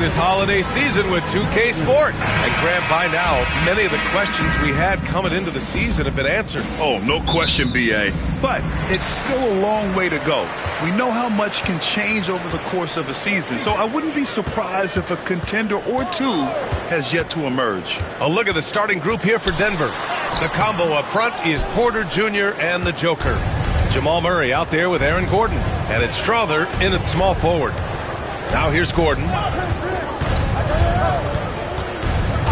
this holiday season with 2K Sport. And Grant, by now, many of the questions we had coming into the season have been answered. Oh, no question, B.A. But it's still a long way to go. We know how much can change over the course of a season, so I wouldn't be surprised if a contender or two has yet to emerge. A look at the starting group here for Denver. The combo up front is Porter Jr. and the Joker. Jamal Murray out there with Aaron Gordon. And it's Strother in at small forward. Now here's Gordon.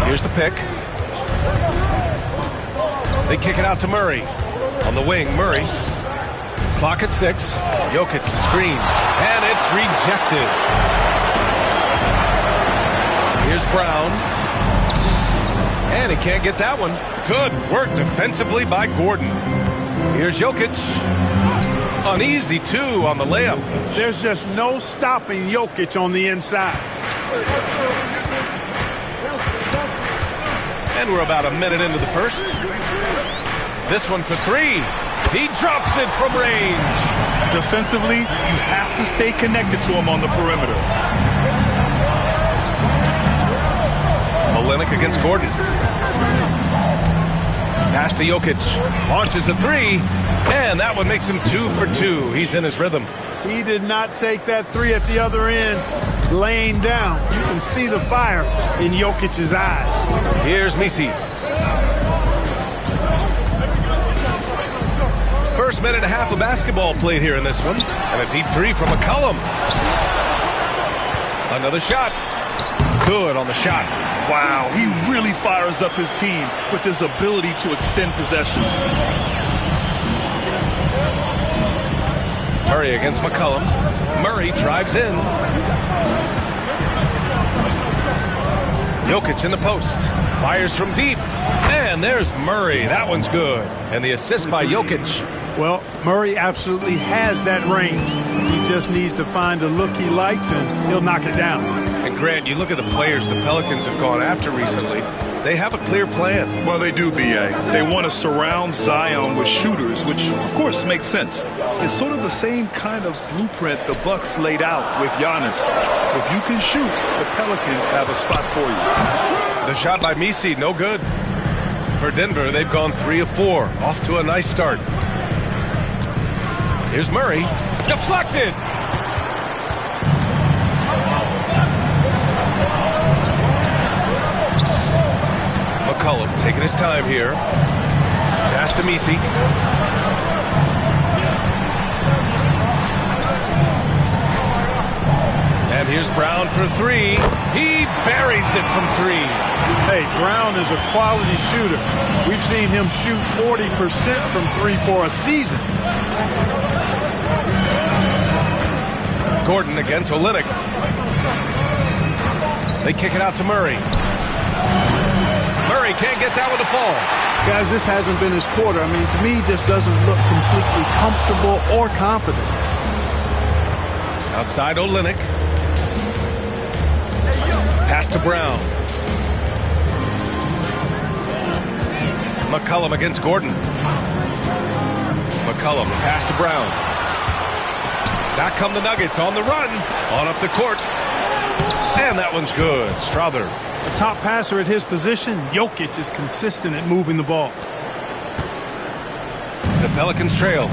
Here's the pick. They kick it out to Murray. On the wing, Murray. Clock at 6. Jokic the screen. And it's rejected. Here's Brown. And he can't get that one. Good work defensively by Gordon. Here's Jokic. An easy 2 on the layup. There's just no stopping Jokic on the inside. And we're about a minute into the first. This one for 3. He drops it from range. Defensively, you have to stay connected to him on the perimeter. Olynyk against Gordon. Pass to Jokic. Launches the 3. And that one makes him 2 for 2. He's in his rhythm. He did not take that 3 at the other end laying down. You can see the fire in Jokic's eyes. Here's Misi. First minute and a half of basketball played here in this one. And a deep 3 from McCollum. Another shot. Good on the shot. Wow, he really fires up his team with his ability to extend possessions. Murray against McCollum. Murray drives in. Jokic in the post. Fires from deep. And there's Murray. That one's good. And the assist by Jokic. Well, Murray absolutely has that range. He just needs to find a look he likes, and he'll knock it down. And Grant, you look at the players the Pelicans have gone after recently. They have a clear plan. Well, they do, B.A. They want to surround Zion with shooters, which, of course, makes sense. It's sort of the same kind of blueprint the Bucks laid out with Giannis. If you can shoot, the Pelicans have a spot for you. The shot by Misi, no good. For Denver, they've gone 3 of 4. Off to a nice start. Here's Murray. Deflected! McCollum taking his time here. Pass to Misi. And here's Brown for 3. He buries it from 3. Hey, Brown is a quality shooter. We've seen him shoot 40% from 3 for a season. Gordon against Olynyk. They kick it out to Murray. Murray can't get that one to fall. Guys, this hasn't been his quarter. I mean, to me, he just doesn't look completely comfortable or confident. Outside Olynyk. Pass to Brown. McCollum against Gordon. McCollum, the pass to Brown. Back come the Nuggets on the run. On up the court. And that one's good. Strother. The top passer at his position, Jokic, is consistent at moving the ball. The Pelicans trail.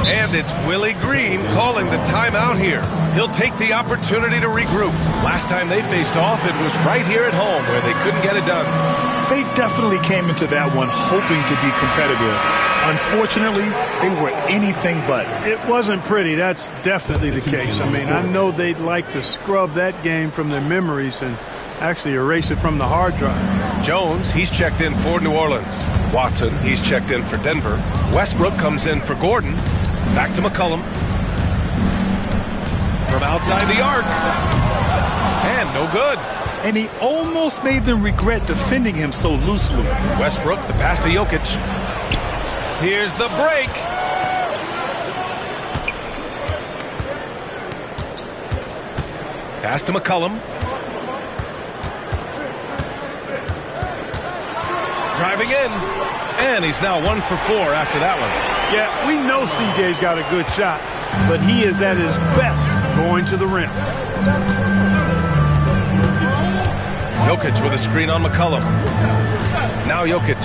And it's Willie Green calling the timeout here. He'll take the opportunity to regroup. Last time they faced off, it was right here at home where they couldn't get it done. They definitely came into that one hoping to be competitive. Unfortunately, they were anything but. It wasn't pretty. That's definitely the case. I mean, I know they'd like to scrub that game from their memories and actually erase it from the hard drive. Jones, he's checked in for New Orleans. Watson, he's checked in for Denver. Westbrook comes in for Gordon. Back to McCollum. From outside the arc. And no good. And he almost made them regret defending him so loosely. Westbrook, the pass to Jokic. Here's the break. Pass to McCollum. Driving in. And he's now 1 for 4 after that one. Yeah, we know CJ's got a good shot, but he is at his best going to the rim. Jokic with a screen on McCollum. Now Jokic.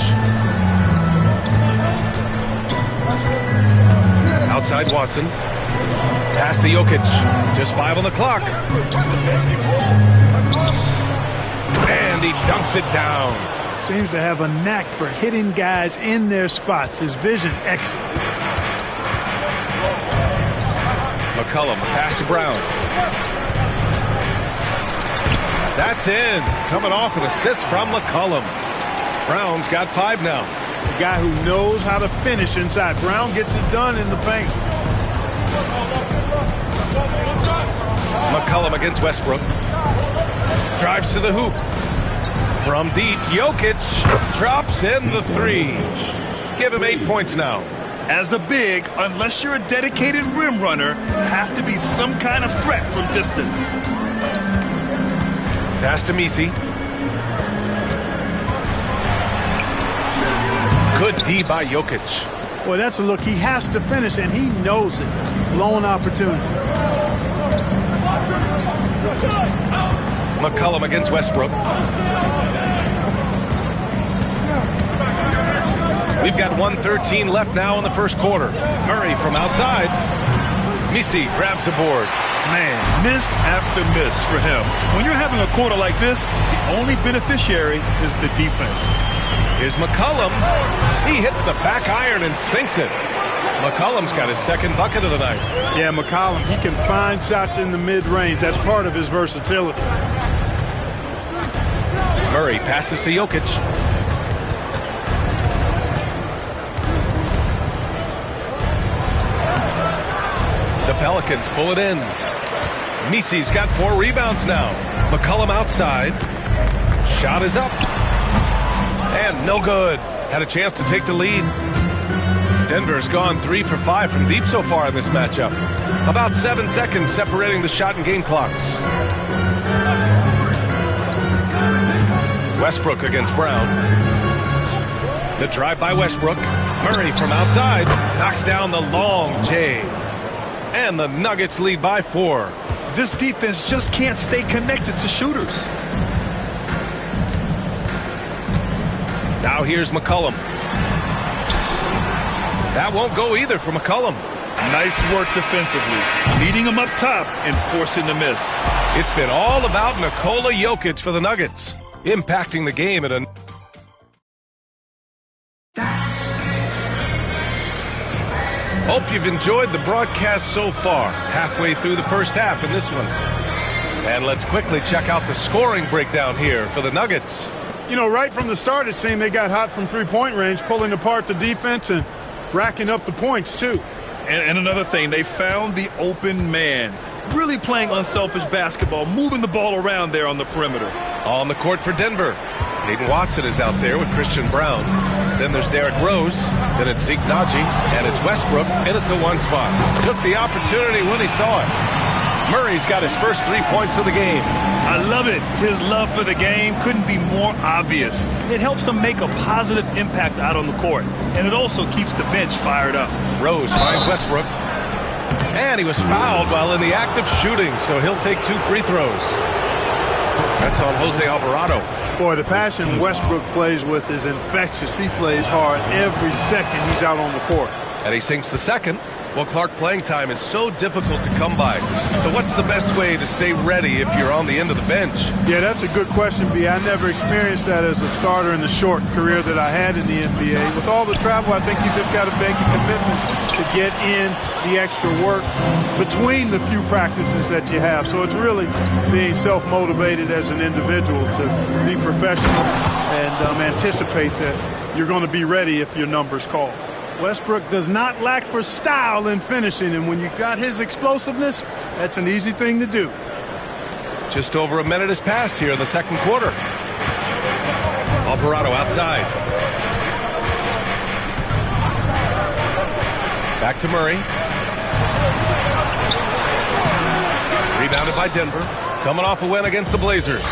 Outside Watson. Pass to Jokic. Just 5 on the clock. And he dunks it down. Seems to have a knack for hitting guys in their spots. His vision excellent. McCollum, pass to Brown. That's in. Coming off an assist from McCollum. Brown's got 5 now. A guy who knows how to finish inside. Brown gets it done in the paint. McCollum against Westbrook. Drives to the hoop. From deep, Jokic drops in the 3. Give him 8 points now. As a big, unless you're a dedicated rim runner, have to be some kind of threat from distance. Pass to Messi. Good D by Jokic. Boy, that's a look. He has to finish, and he knows it. Blown opportunity. McCollum against Westbrook. We've got 1:13 left now in the first quarter. Murray from outside. Messi grabs the board. Man, miss after miss for him. When you're having a quarter like this, the only beneficiary is the defense. Here's McCollum. He hits the back iron and sinks it. McCollum's got his second bucket of the night. Yeah, McCollum, he can find shots in the mid-range. That's part of his versatility. Murray passes to Jokic. The Pelicans pull it in. Messi's got 4 rebounds now. McCollum outside. Shot is up. And no good. Had a chance to take the lead. Denver's gone 3 for 5 from deep so far in this matchup. About 7 seconds separating the shot and game clocks. Westbrook against Brown. The drive by Westbrook. Murray from outside knocks down the long J. And the Nuggets lead by 4. This defense just can't stay connected to shooters. Now here's McCollum. That won't go either for McCollum. Nice work defensively, leading him up top and forcing the miss. It's been all about Nikola Jokic for the Nuggets, impacting the game at a... Hope you've enjoyed the broadcast so far, halfway through the first half in this one. And let's quickly check out the scoring breakdown here for the Nuggets. You know, right from the start, it seemed they got hot from three-point range, pulling apart the defense and racking up the points, too. And another thing, they found the open man. Really playing unselfish basketball, moving the ball around there on the perimeter. On the court for Denver. Hayden Watson is out there with Christian Brown. Then there's Derrick Rose. Then it's Zeke Naji. And it's Westbrook in at the 1 spot. Took the opportunity when he saw it. Murray's got his first 3 points of the game. I love it. His love for the game couldn't be more obvious. It helps him make a positive impact out on the court. And it also keeps the bench fired up. Rose finds Westbrook. And he was fouled while in the act of shooting, so he'll take 2 free throws. That's on Jose Alvarado. Boy, the passion Westbrook plays with is infectious. He plays hard every second he's out on the court. And he sinks the second. Well, Clark, playing time is so difficult to come by. So what's the best way to stay ready if you're on the end of the bench? Yeah, that's a good question, B. I never experienced that as a starter in the short career that I had in the NBA. With all the travel, I think you just got to make a commitment to get in the extra work between the few practices that you have. So it's really being self-motivated as an individual to be professional and anticipate that you're going to be ready if your number's called. Westbrook does not lack for style in finishing, and when you got his explosiveness, that's an easy thing to do. Just over a minute has passed here in the second quarter. Alvarado outside. Back to Murray. Rebounded by Denver. Coming off a win against the Blazers.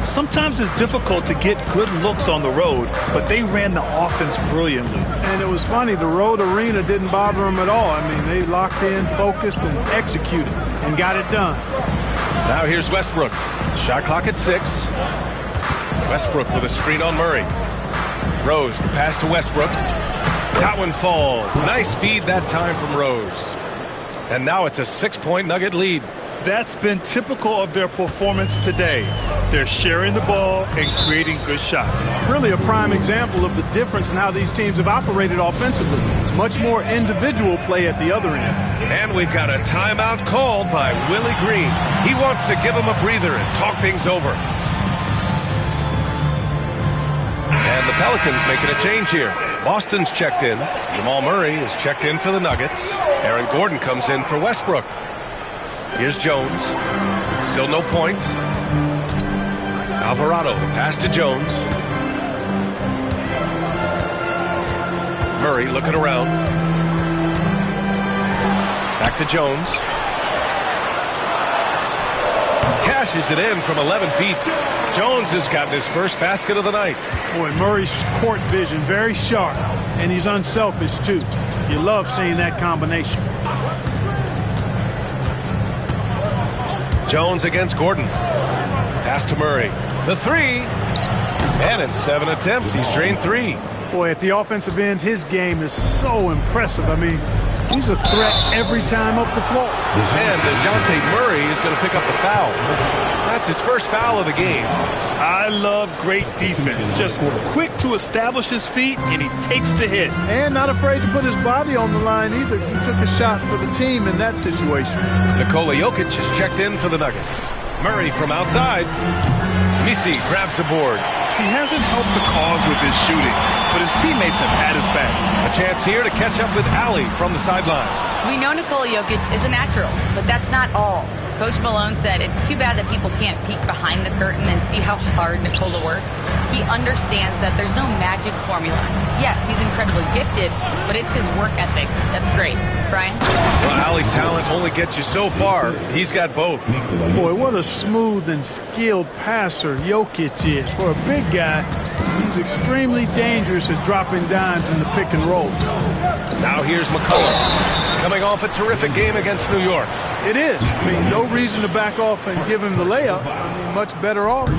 Sometimes it's difficult to get good looks on the road, but they ran the offense brilliantly. And it was funny, the road arena didn't bother them at all. I mean, they locked in, focused, and executed, and got it done. Now here's Westbrook. Shot clock at 6. Westbrook with a screen on Murray. Rose, the pass to Westbrook. That one falls. Nice feed that time from Rose. And now it's a 6-point Nugget lead. That's been typical of their performance today. They're sharing the ball and creating good shots. Really a prime example of the difference in how these teams have operated offensively. Much more individual play at the other end. And we've got a timeout called by Willie Green. He wants to give him a breather and talk things over. And the Pelicans making a change here. Boston's checked in. Jamal Murray is checked in for the Nuggets. Aaron Gordon comes in for Westbrook. Here's Jones. Still no points. Alvarado, pass to Jones. Murray looking around. Back to Jones. Cashes it in from 11 feet. Jones has gotten his first basket of the night. Boy, Murray's court vision very sharp, and he's unselfish too. You love seeing that combination. Jones against Gordon. Pass to Murray. The three. And in 7 attempts, he's drained 3. Boy, at the offensive end, his game is so impressive. I mean, he's a threat every time up the floor. And DeJounte Murray is going to pick up the foul. That's his first foul of the game. I love great defense. Just quick to establish his feet, and he takes the hit. And not afraid to put his body on the line either. He took a shot for the team in that situation. Nikola Jokic is checked in for the Nuggets. Murray from outside. Misi grabs the board. He hasn't helped the cause with his shooting, but his teammates have had his back. A chance here to catch up with Ali from the sideline. We know Nikola Jokic is a natural, but that's not all. Coach Malone said it's too bad that people can't peek behind the curtain and see how hard Nikola works. He understands that there's no magic formula. Yes, he's incredibly gifted, but it's his work ethic that's great. Brian? Well, Ali, talent only gets you so far. He's got both. Boy, what a smooth and skilled passer Jokic is. For a big guy, he's extremely dangerous at dropping dimes in the pick and roll. Now here's McCollum, coming off a terrific game against New York. It is. I mean, no reason to back off and give him the layup. I mean, much better off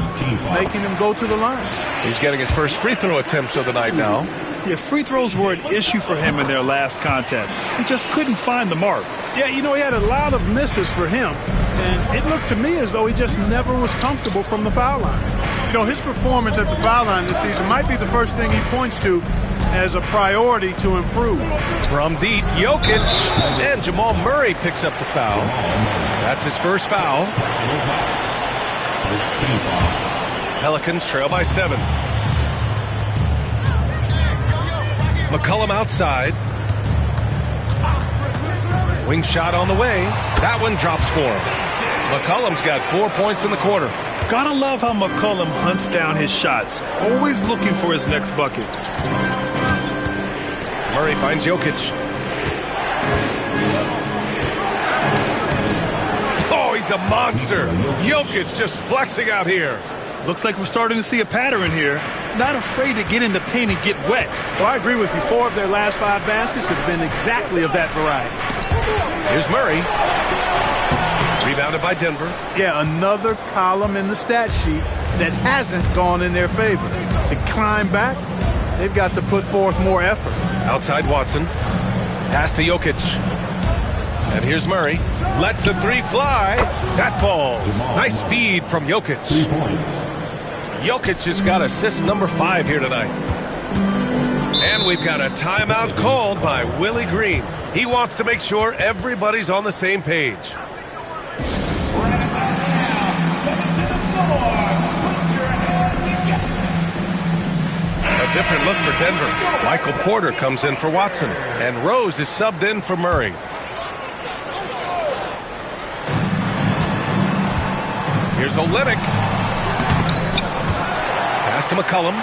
making him go to the line. He's getting his first free throw attempts of the night now. Yeah, free throws were an issue for him in their last contest. He just couldn't find the mark. Yeah, you know, he had a lot of misses for him. And it looked to me as though he just never was comfortable from the foul line. You know, his performance at the foul line this season might be the first thing he points to as a priority to improve. From deep, Jokic, and Jamal Murray picks up the foul. That's his first foul. Pelicans trail by 7. McCollum outside. Wing shot on the way. That one drops for him. McCollum's got 4 points in the quarter. Gotta love how McCollum hunts down his shots, always looking for his next bucket. Murray finds Jokic. Oh, he's a monster. Jokic just flexing out here. Looks like we're starting to see a pattern here. Not afraid to get in the paint and get wet. Well, I agree with you. 4 of their last 5 baskets have been exactly of that variety. Here's Murray. Rebounded by Denver. Yeah, another column in the stat sheet that hasn't gone in their favor. To climb back, they've got to put forth more effort. Outside Watson. Pass to Jokic. And here's Murray. Lets the 3 fly. That falls. Nice feed from Jokic. 3 points. Jokic has got assist number 5 here tonight. And we've got a timeout called by Willie Green. He wants to make sure everybody's on the same page. A different look for Denver. Michael Porter comes in for Watson. And Rose is subbed in for Murray. Here's Olynyk. Pass to McCollum.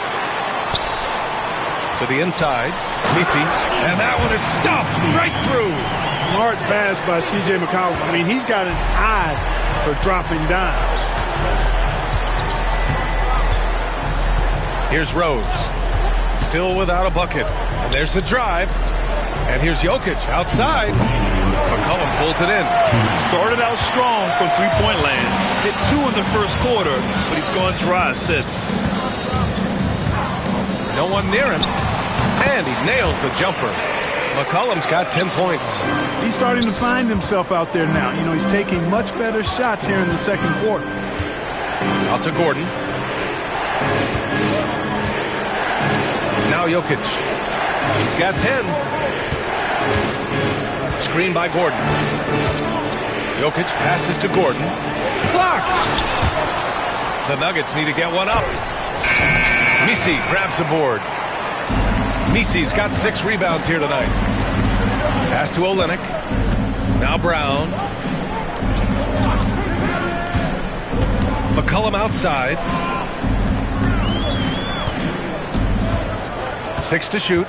To the inside. Misi. And that one is stuffed right through. Smart pass by C.J. McCollum. I mean, he's got an eye for dropping dimes. Here's Rose. Still without a bucket. And there's the drive. And here's Jokic outside. McCollum pulls it in. Started out strong from three-point land. Hit 2 in the first quarter, but he's gone dry since. No one near him. And he nails the jumper. McCollum's got 10 points. He's starting to find himself out there now. You know, he's taking much better shots here in the second quarter. Out to Gordon. Now Jokic. He's got 10. Screen by Gordon. Jokic passes to Gordon. Blocked! The Nuggets need to get one up. Messi grabs the board. Messi's got 6 rebounds here tonight. Pass to Olynyk. Now Brown. McCollum outside. 6 to shoot.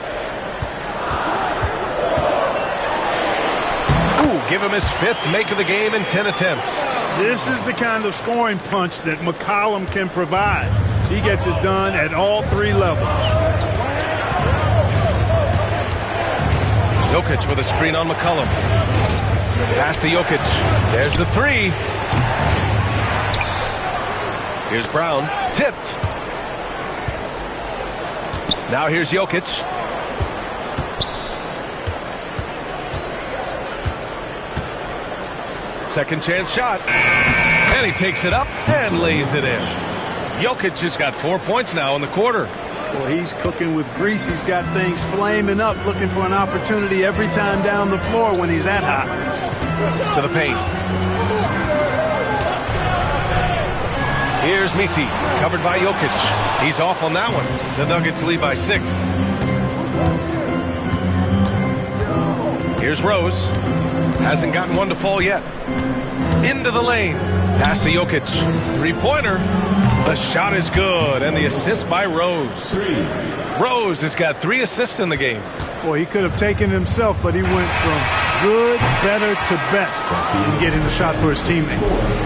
Ooh, give him his 5th make of the game in 10 attempts. This is the kind of scoring punch that McCollum can provide. He gets it done at all 3 levels. Jokic with a screen on McCollum. Pass to Jokic. There's the 3. Here's Brown. Tipped. Now here's Jokic. Second chance shot. And he takes it up and lays it in. Jokic has got 4 points now in the quarter. Well, he's cooking with grease. He's got things flaming up, looking for an opportunity every time down the floor when he's that hot. To the paint. Here's Messi, covered by Jokic. He's off on that one. The Nuggets lead by 6. Here's Rose. Hasn't gotten one to fall yet. Into the lane. Pass to Jokic. 3-pointer. The shot is good, and the assist by Rose. Rose has got 3 assists in the game. Boy, he could have taken it himself, but he went from good, better to best in getting the shot for his teammate.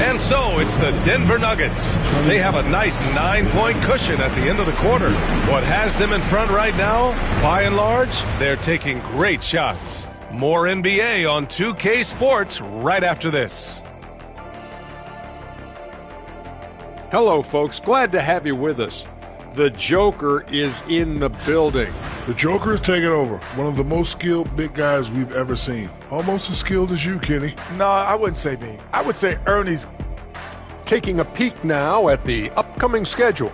And so it's the Denver Nuggets. They have a nice 9-point cushion at the end of the quarter. What has them in front right now, by and large, they're taking great shots. More NBA on 2K Sports right after this. Hello, folks. Glad to have you with us. The Joker is in the building. The Joker is taking over. One of the most skilled big guys we've ever seen. Almost as skilled as you, Kenny. No, I wouldn't say me. I would say Ernie's. Taking a peek now at the upcoming schedule.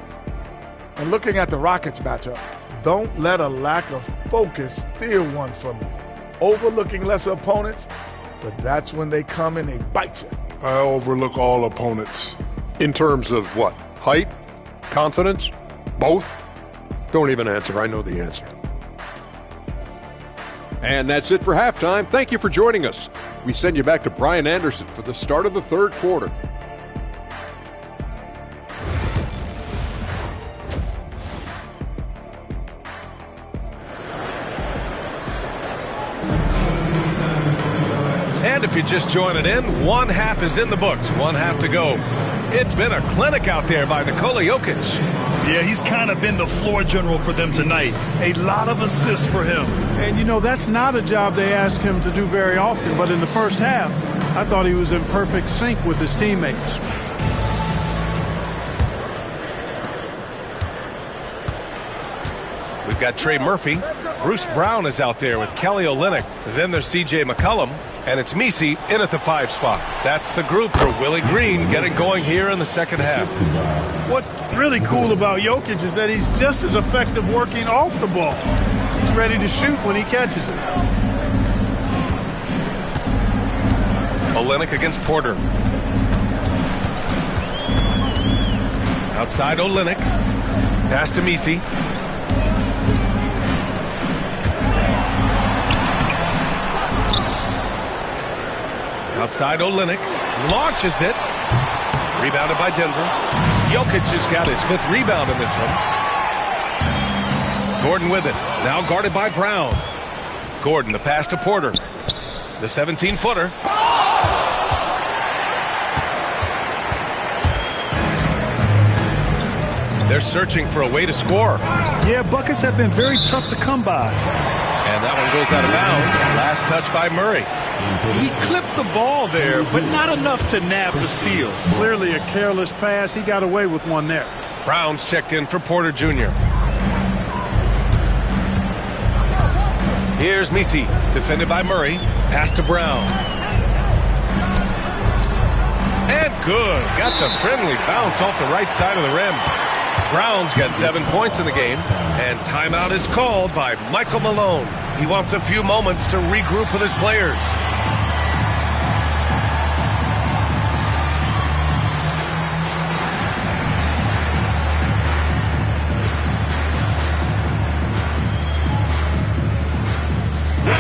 And looking at the Rockets matchup, don't let a lack of focus steal one from you. Overlooking lesser opponents, but that's when they come and they bite you. I overlook all opponents. In terms of what? Height? Confidence? Both? Don't even answer. I know the answer. And that's it for halftime. Thank you for joining us. We send you back to Brian Anderson for the start of the third quarter. And if you're just joining in, 1 half is in the books, 1 half to go. It's been a clinic out there by Nikola Jokic. Yeah, he's kind of been the floor general for them tonight. A lot of assists for him. And, you know, that's not a job they ask him to do very often. But in the first half, I thought he was in perfect sync with his teammates. We've got Trey Murphy. Bruce Brown is out there with Kelly Olynyk. Then there's C.J. McCollum. And it's Messi in at the 5 spot. That's the group for Willie Green getting going here in the second half. What's really cool about Jokic is that he's just as effective working off the ball. He's ready to shoot when he catches it. Olynyk against Porter. Outside Olynyk. Pass to Messi. Outside Olynyk. Launches it. Rebounded by Denver. Jokic has got his 5th rebound in this one. Gordon with it. Now guarded by Brown. Gordon, the pass to Porter. The 17-footer. They're searching for a way to score. Yeah, buckets have been very tough to come by. And that one goes out of bounds. Last touch by Murray. He clipped the ball there, but not enough to nab the steal. Clearly a careless pass. He got away with one there. Brown's checked in for Porter Jr. Here's Messi, defended by Murray. Pass to Brown. And good. Got the friendly bounce off the right side of the rim. Brown's got 7 points in the game. And timeout is called by Michael Malone. He wants a few moments to regroup with his players.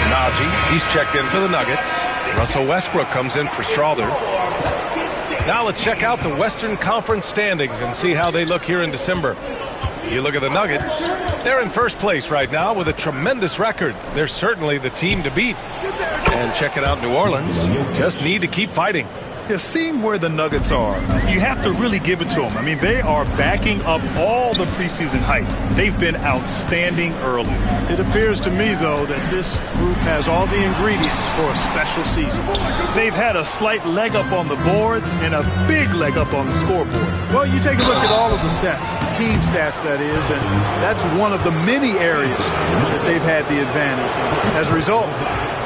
Najee, he's checked in for the Nuggets. Russell Westbrook comes in for Strawther. Now let's check out the Western Conference standings and see how they look here in December. You look at the Nuggets, they're in first place right now with a tremendous record. They're certainly the team to beat. And checking out New Orleans, just need to keep fighting. Yeah, seeing where the Nuggets are, you have to really give it to them. I mean, they are backing up all the preseason hype. They've been outstanding early. It appears to me, though, that this group has all the ingredients for a special season. They've had a slight leg up on the boards and a big leg up on the scoreboard. Well, you take a look at all of the stats, the team stats, that is, and that's one of the many areas that they've had the advantage. As a result,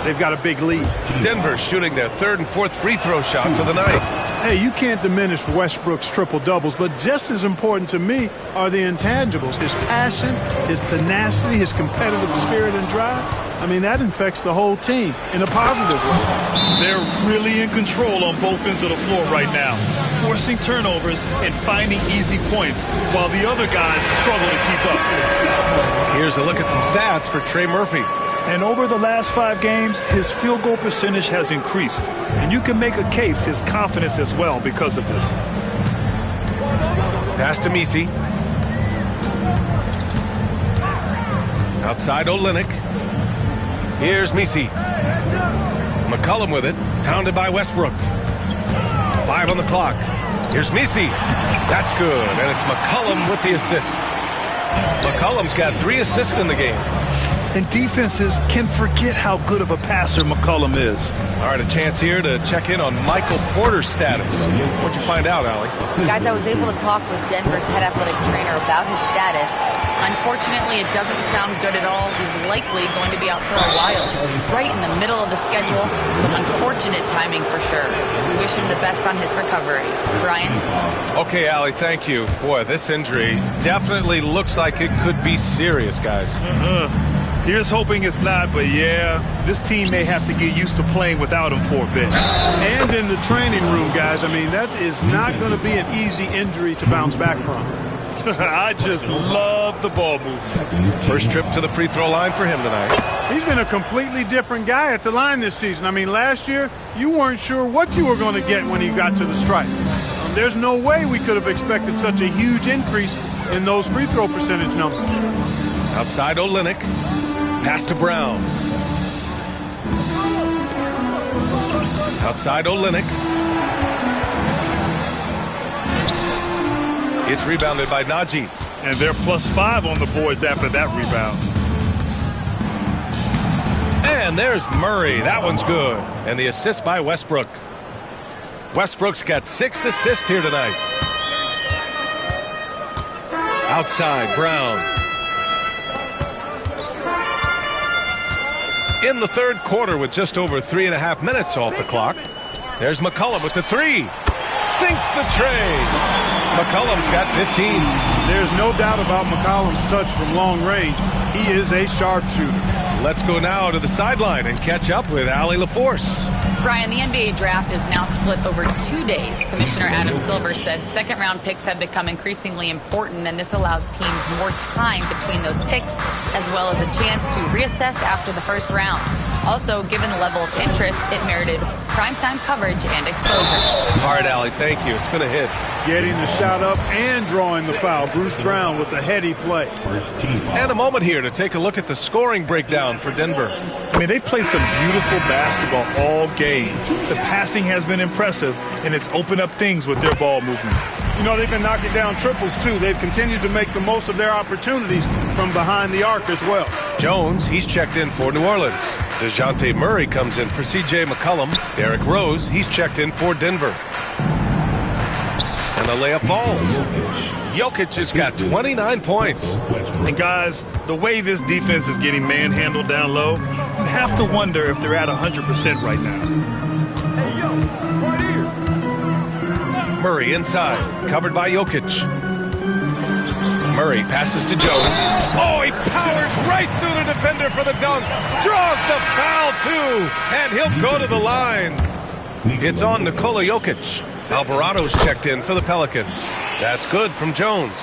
they've got a big lead. Denver shooting their third and fourth free throw shots of the night. Hey, you can't diminish Westbrook's triple-doubles, but just as important to me are the intangibles. His passion, his tenacity, his competitive spirit and drive. I mean, that infects the whole team in a positive way. They're really in control on both ends of the floor right now, forcing turnovers and finding easy points while the other guys struggle to keep up. Here's a look at some stats for Trey Murphy. And over the last 5 games, his field goal percentage has increased. And you can make a case his confidence as well because of this. Pass to Messi. Outside Olynyk. Here's Messi. McCollum with it. Pounded by Westbrook. 5 on the clock. Here's Messi. That's good. And it's McCollum with the assist. McCollum's got 3 assists in the game. And defenses can forget how good of a passer McCollum is. All right, a chance here to check in on Michael Porter's status. What'd you find out, Allie? Guys, I was able to talk with Denver's head athletic trainer about his status. Unfortunately, it doesn't sound good at all. He's likely going to be out for a while. Right in the middle of the schedule. Some unfortunate timing for sure. We wish him the best on his recovery. Brian? Okay, Allie, thank you. Boy, this injury definitely looks like it could be serious, guys. Here's hoping it's not, but yeah, this team may have to get used to playing without him for a bit. And in the training room, guys, I mean, that is not going to be an easy injury to bounce back from. I just love the ball moves. First trip to the free throw line for him tonight. He's been a completely different guy at the line this season. I mean, last year, you weren't sure what you were going to get when he got to the stripe. There's no way we could have expected such a huge increase in those free throw percentage numbers. Outside Olynyk. Pass to Brown. Outside Olynyk. It's rebounded by Najee. And they're +5 on the boards after that rebound. And there's Murray. That one's good. And the assist by Westbrook. Westbrook's got 6 assists here tonight. Outside Brown. In the third quarter with just over 3.5 minutes off the clock. There's McCollum with the 3. Sinks the tray. McCollum's got 15. There's no doubt about McCollum's touch from long range. He is a sharpshooter. Let's go now to the sideline and catch up with Allie LaForce. Brian, the NBA draft is now split over 2 days. Commissioner Adam Silver said second-round picks have become increasingly important, and this allows teams more time between those picks, as well as a chance to reassess after the first round. Also, given the level of interest, it merited primetime coverage and exposure. All right, Allie, thank you. It's been a hit. Getting the shot up and drawing the foul. Bruce Brown with a heady play. And a moment here to take a look at the scoring breakdown for Denver. I mean, they've played some beautiful basketball all game. The passing has been impressive, and it's opened up things with their ball movement. You know, they've been knocking down triples, too. They've continued to make the most of their opportunities from behind the arc as well. Jones, he's checked in for New Orleans. DeJounte Murray comes in for C.J. McCollum. Derrick Rose, he's checked in for Denver. And the layup falls. Jokic has got 29 points. And guys, the way this defense is getting manhandled down low, have to wonder if they're at 100% right now. Hey, yo, right here. Murray inside, covered by Jokic. Murray passes to Jones. Oh, he powers right through the defender for the dunk. Draws the foul, too. And he'll go to the line. It's on Nikola Jokic. Alvarado's checked in for the Pelicans. That's good from Jones.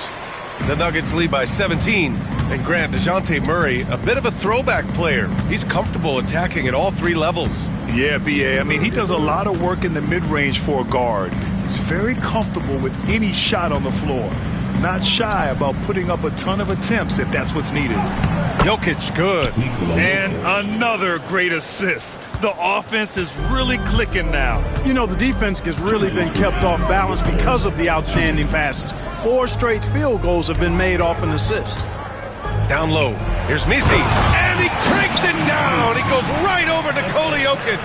The Nuggets lead by 17. And Grant, DeJounte Murray, a bit of a throwback player. He's comfortable attacking at all three levels. Yeah, B.A. I mean, he does a lot of work in the mid-range for a guard. He's very comfortable with any shot on the floor. Not shy about putting up a ton of attempts if that's what's needed. Jokic, good. And another great assist. The offense is really clicking now. You know, the defense has really been kept off balance because of the outstanding passes. 4 straight field goals have been made off an assist. Down low. Here's Misi. And he cranks it down. He goes right over Nikola Jokic.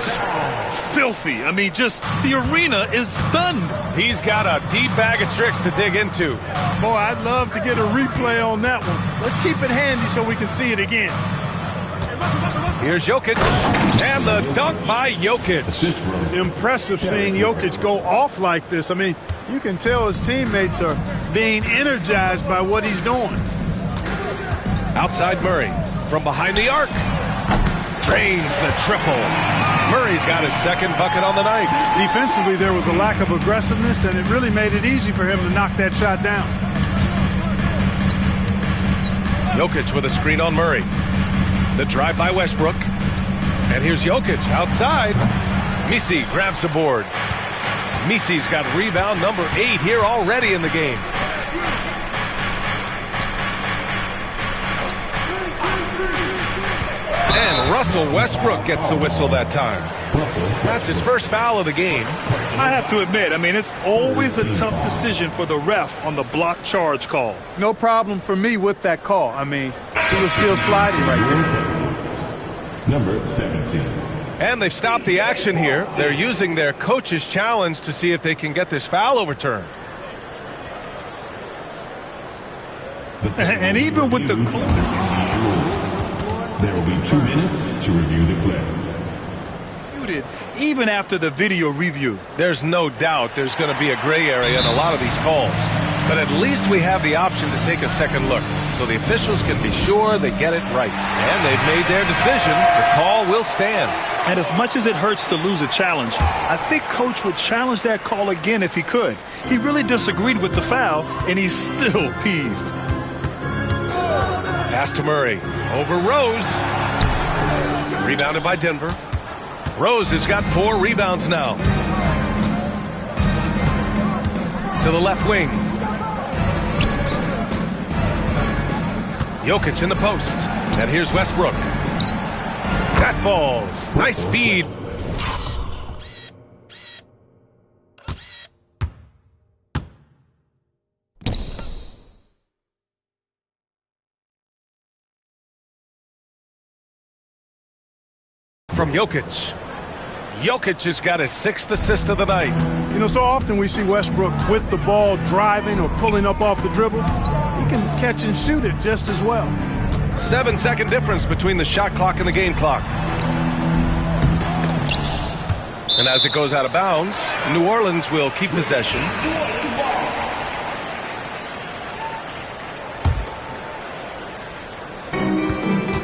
Filthy. I mean, just the arena is stunned. He's got a deep bag of tricks to dig into. Boy, I'd love to get a replay on that one. Let's keep it handy so we can see it again. Here's Jokic. And the dunk by Jokic. Impressive seeing Jokic go off like this. I mean, you can tell his teammates are being energized by what he's doing. Outside Murray. From behind the arc. Drains the triple. Murray's got his second bucket on the night. Defensively, there was a lack of aggressiveness, and it really made it easy for him to knock that shot down. Jokic with a screen on Murray. The drive by Westbrook. And here's Jokic outside. Misi grabs the board. Misi's got rebound number 8 here already in the game. And Russell Westbrook gets the whistle that time. That's his first foul of the game. I have to admit, I mean, it's always a tough decision for the ref on the block charge call. No problem for me with that call. I mean, he was still sliding right there. Number 17. And they've stopped the action here. They're using their coach's challenge to see if they can get this foul overturned. And even with the there will be 2 minutes to review the play. Even after the video review. There's no doubt there's going to be a gray area in a lot of these calls. But at least we have the option to take a second look, so the officials can be sure they get it right. And they've made their decision. The call will stand. And as much as it hurts to lose a challenge, I think Coach would challenge that call again if he could. He really disagreed with the foul, and he's still peeved. Pass to Murray. Over Rose. Rebounded by Denver. Rose has got 4 rebounds now. To the left wing. Jokic in the post. And here's Westbrook. That falls. Nice feed. From Jokic. Jokic has got his 6th assist of the night. You know, so often we see Westbrook with the ball driving or pulling up off the dribble. He can catch and shoot it just as well. 7-second difference between the shot clock and the game clock. And as it goes out of bounds, New Orleans will keep possession.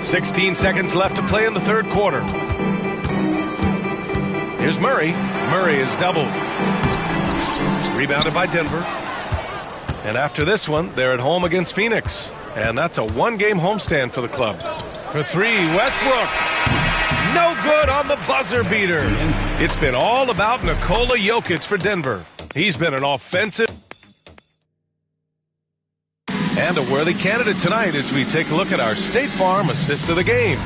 "16 seconds left to play in the third quarter. Here's Murray. Murray is doubled. Rebounded by Denver. And after this one, they're at home against Phoenix. And that's a 1-game homestand for the club. For 3, Westbrook. No good on the buzzer beater. It's been all about Nikola Jokic for Denver. He's been an offensive and a worthy candidate tonight as we take a look at our State Farm assist of the game.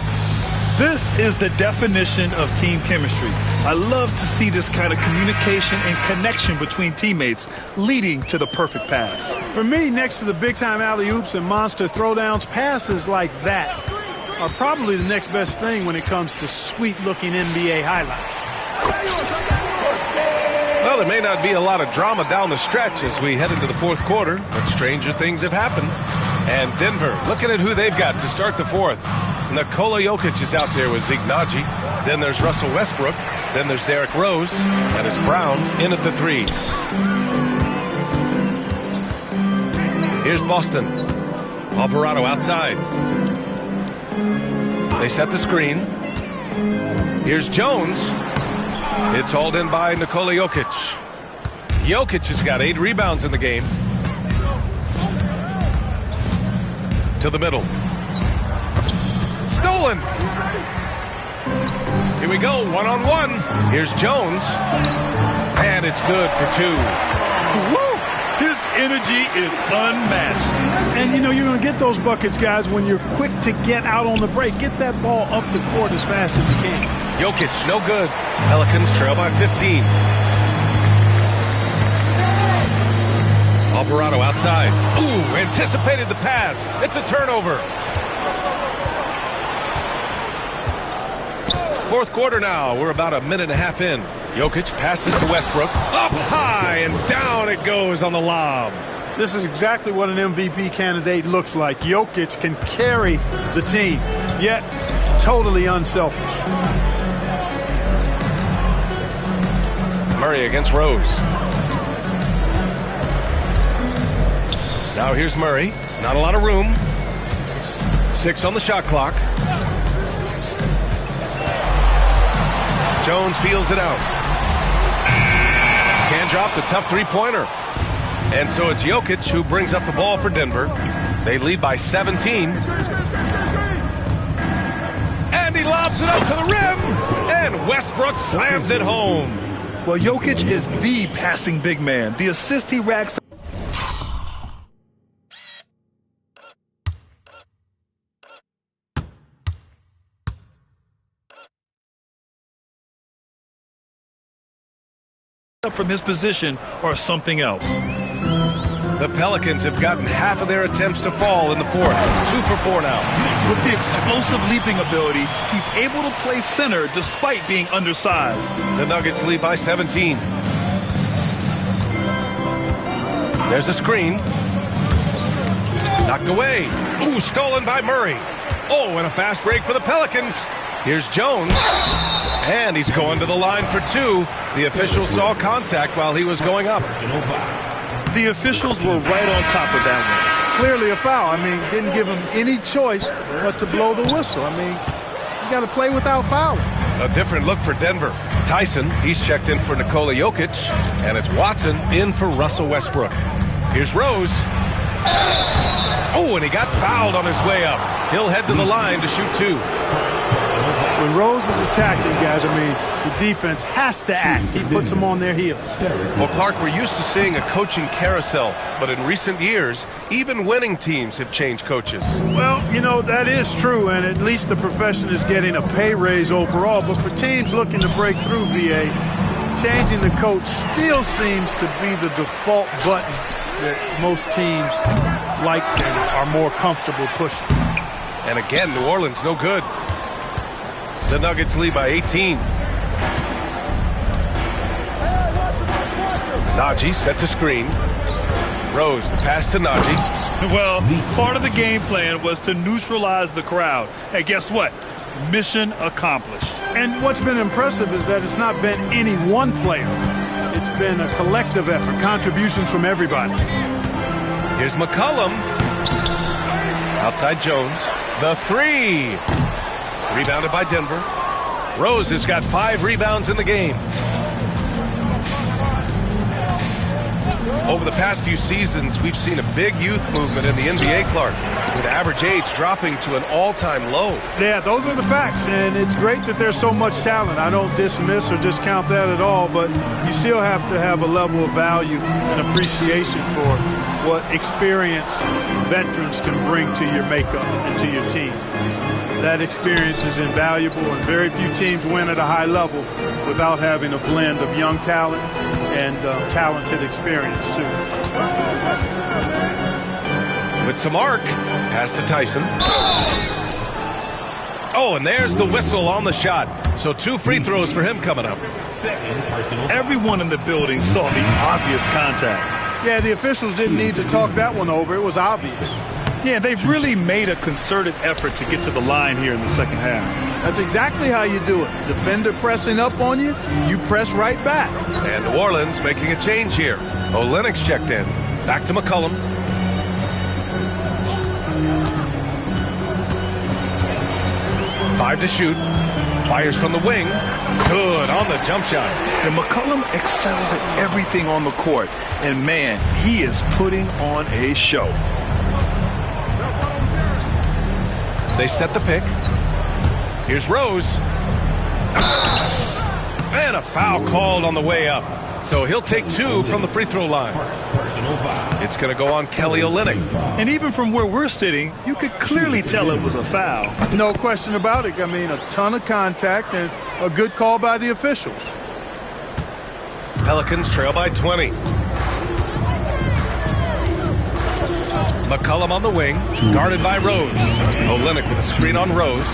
This is the definition of team chemistry. I love to see this kind of communication and connection between teammates leading to the perfect pass. For me, next to the big-time alley-oops and monster throwdowns, passes like that are probably the next best thing when it comes to sweet-looking NBA highlights. Well, there may not be a lot of drama down the stretch as we head into the fourth quarter, but stranger things have happened. And Denver looking at who they've got to start the fourth. Nikola Jokic is out there with Zeke Naji. Then there's Russell Westbrook. Then there's Derrick Rose. And it's Brown in at the 3. Here's Boston. Alvarado outside. They set the screen. Here's Jones. It's hauled in by Nikola Jokic. Jokic has got 8 rebounds in the game. To the middle. Stolen. Here we go, one-on-one. Here's Jones. And it's good for 2. Woo! His energy is unmatched. And, you know, you're going to get those buckets, guys, when you're quick to get out on the break. Get that ball up the court as fast as you can. Jokic, no good. Pelicans trail by 15. Alvarado outside. Ooh, anticipated the pass. It's a turnover. Fourth quarter now. We're about a minute and a half in. Jokic passes to Westbrook. Up high and down it goes on the lob. This is exactly what an MVP candidate looks like. Jokic can carry the team, yet totally unselfish. Murray against Rose. Now here's Murray. Not a lot of room. 6 on the shot clock. Jones feels it out. Can't drop the tough three-pointer. And so it's Jokic who brings up the ball for Denver. They lead by 17. And he lobs it up to the rim. And Westbrook slams it home. Well, Jokic is the passing big man. The assist he racks up from his position or something else. The Pelicans have gotten half of their attempts to fall in the fourth. 2 for 4 now. With the explosive leaping ability, he's able to play center despite being undersized. The Nuggets lead by 17. There's a screen. Knocked away. Ooh, stolen by Murray. Oh, and a fast break for the Pelicans. Here's Jones. And he's going to the line for 2. The official saw contact while he was going up. The officials were right on top of that one. Clearly a foul. I mean, didn't give him any choice but to blow the whistle. I mean, you got to play without fouling. A different look for Denver. Tyson, he's checked in for Nikola Jokic. And it's Watson in for Russell Westbrook. Here's Rose. Oh, and he got fouled on his way up. He'll head to the line to shoot 2. When Rose is attacking, guys, I mean, the defense has to act. He puts them on their heels. Well, Clark, we're used to seeing a coaching carousel, but in recent years, even winning teams have changed coaches. Well, you know, that is true, and at least the profession is getting a pay raise overall. But for teams looking to break through, VA, changing the coach still seems to be the default button that most teams like and are more comfortable pushing. And again, New Orleans, no good. The Nuggets lead by 18. Naji sets a screen. Rose, the pass to Naji. Well, part of the game plan was to neutralize the crowd. And guess what? Mission accomplished. And what's been impressive is that it's not been any one player. It's been a collective effort, contributions from everybody. Here's McCollum. Outside Jones. The 3. Rebounded by Denver. Rose has got 5 rebounds in the game. Over the past few seasons, we've seen a big youth movement in the NBA, Clark, with average age dropping to an all-time low. Yeah, those are the facts, and it's great that there's so much talent. I don't dismiss or discount that at all, but you still have to have a level of value and appreciation for what experienced veterans can bring to your makeup and to your team. That experience is invaluable, and very few teams win at a high level without having a blend of young talent and talented experience, too. With to Mark, pass to Tyson. Oh, and there's the whistle on the shot. So 2 free throws for him coming up. Everyone in the building saw the obvious contact. Yeah, the officials didn't need to talk that one over. It was obvious. Yeah, they've really made a concerted effort to get to the line here in the second half. That's exactly how you do it. Defender pressing up on you, you press right back. And New Orleans making a change here. Olynyk's checked in. Back to McCollum. Five to shoot. Fires from the wing. Good on the jump shot. And McCollum excels at everything on the court. And, man, he is putting on a show. They set the pick. Here's Rose. And a foul called on the way up. So he'll take 2 from the free throw line. It's going to go on Kelly Olynyk. And even from where we're sitting, you could clearly tell it was a foul. No question about it. I mean, a ton of contact and a good call by the officials. Pelicans trail by 20. McCollum on the wing, guarded by Rose. Olynyk with a screen on Rose.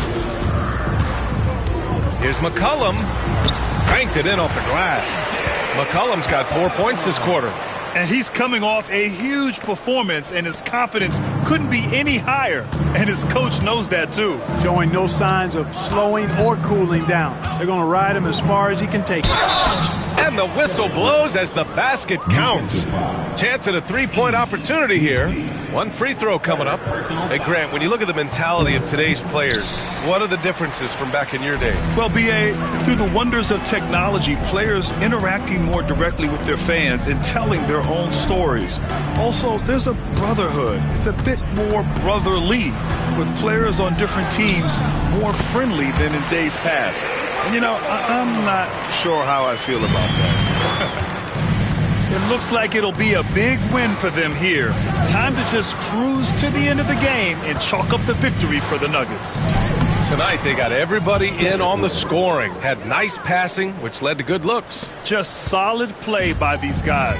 Here's McCollum. Cranked it in off the glass. McCollum's got 4 points this quarter. And he's coming off a huge performance, and his confidence couldn't be any higher. And his coach knows that, too. Showing no signs of slowing or cooling down. They're going to ride him as far as he can take it. And the whistle blows as the basket counts. Chance at a three-point opportunity here. One free throw coming up. Hey, Grant, when you look at the mentality of today's players, what are the differences from back in your day? Well, B.A., through the wonders of technology, players interacting more directly with their fans and telling their own stories. Also, there's a brotherhood. It's a bit more brotherly, with players on different teams more friendly than in days past. And, you know, I'm not sure how I feel about that. It looks like it'll be a big win for them here. Time to just cruise to the end of the game and chalk up the victory for the Nuggets. Tonight, they got everybody in on the scoring. Had nice passing, which led to good looks. Just solid play by these guys.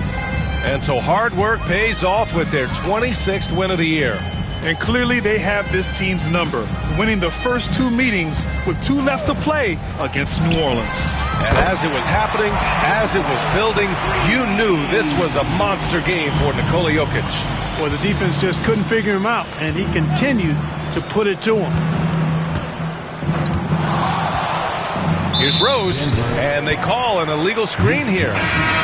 And so hard work pays off with their 26th win of the year. And clearly they have this team's number, winning the first 2 meetings with 2 left to play against New Orleans. And as it was happening, as it was building, you knew this was a monster game for Nikola Jokic. Well, the defense just couldn't figure him out, and he continued to put it to him. Here's Rose, and they call an illegal screen here.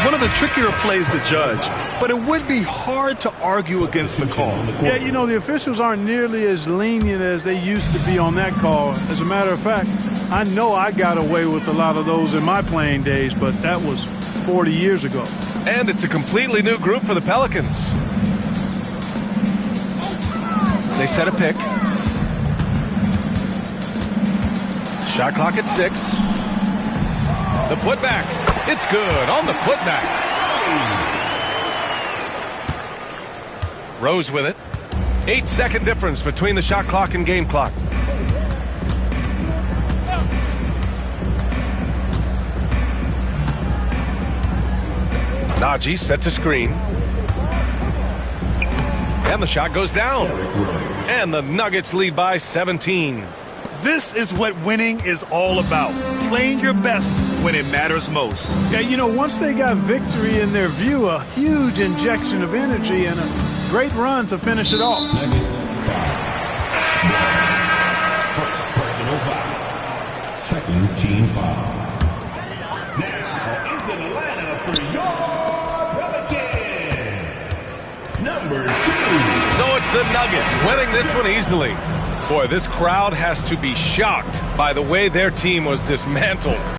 One of the trickier plays to judge, but it would be hard to argue against the call. Yeah, you know, the officials aren't nearly as lenient as they used to be on that call. As a matter of fact, I know I got away with a lot of those in my playing days, but that was 40 years ago. And it's a completely new group for the Pelicans. They set a pick. Shot clock at 6. The putback. It's good on the putback. Rose with it. 8-second difference between the shot clock and game clock. Najee set to screen. And the shot goes down. And the Nuggets lead by 17. This is what winning is all about. Playing your best when it matters most. Yeah, you know, once they got victory in their view, a huge injection of energy and a great run to finish it off. Personal foul. Second team foul. Now into the lineup for your Pelicans. Number 2. So it's the Nuggets winning this one easily. Boy, this crowd has to be shocked by the way their team was dismantled.